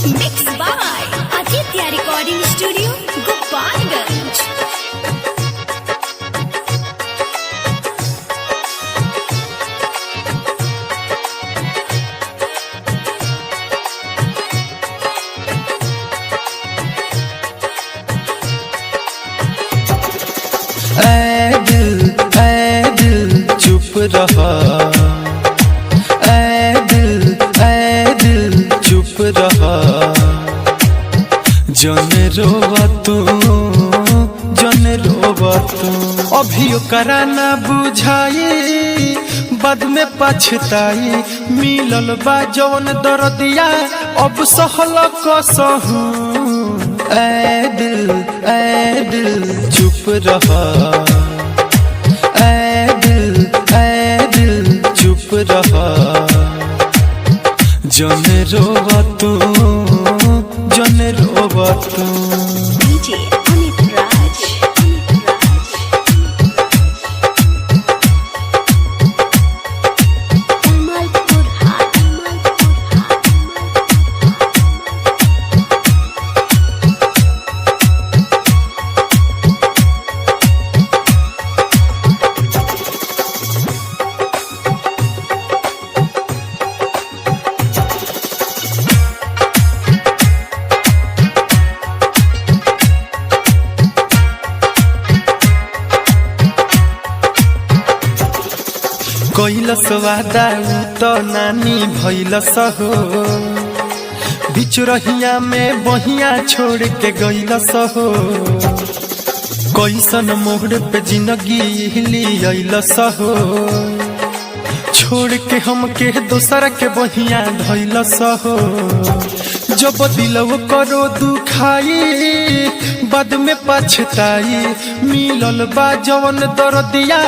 Mixed by Aditya Recording Studio, Gopalganj. ऐ दिल चुप रहा, ऐ दिल चुप रहा। जने रोवा तू, जने रोवा तू। अभी ओकरा ना बुझाई, बाद में पछताई। मिलल बा जवन दर्दिया, अब सहल कसहू। ऐ दिल चुप रहा, ऐ दिल चुप रहा। जने रोवा तू, जने रोवा तू। DJ Amit Raj. Kamalpur Hat. कैलस वादा तो नानी भैलस हो, बीच रहिया में बहिया छोड़ के गैलस हो। कैसन मोड़ पे जिंदगी लियलस हो, छोड़ के हमके दोसर के बहिया धैलस हो। जब दिलव करो दुखाई, बाद में पछताई। मिलल बा जवन दर्दिया,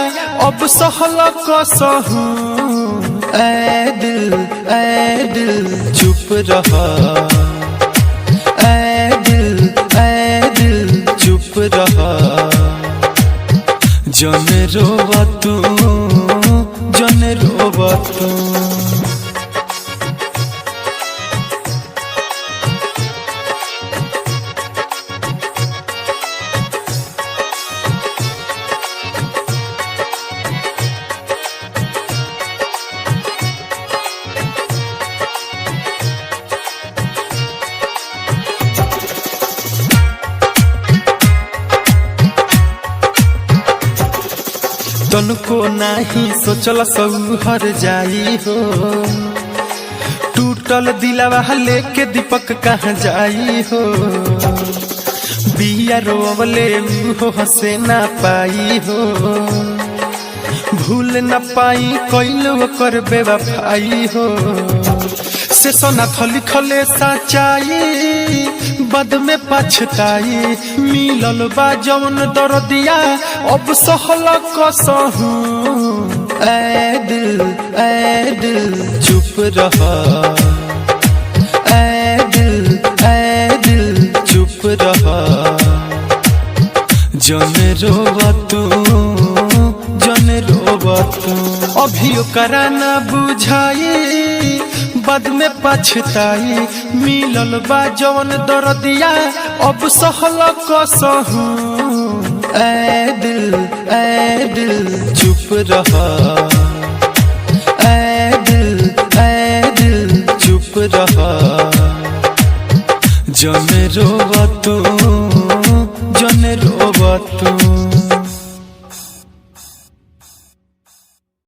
अब सहल कसहू। ऐ दिल चुप रहा, ऐ दिल चुप रहा। जने रोवा तू, जने रोवा तू। तनको नाही सोचल सौहर जाई हो, टूटल दिलवा लेके दीपक कहाँ जाई हो। बिया रोवले हो हंसे ना पाई हो, भूल न पाई कैल कर बेवफाई हो। से सोना लिखले सच्चाई, बाद में पछताई। मिलल बा जवन दर्दिया, अब सहल कसहू। ऐ दिल चुप रहा, ऐ दिल चुप रहा। जने रोवा तू, जने रोवा तू। अभी ओकरा ना बुझाई, बाद में पछताई। मिलल बा जवन दर्दिया, अब सहल कसहू। ऐ दिल चुप रहा, ऐ दिल चुप रहा। जने रोवा तू।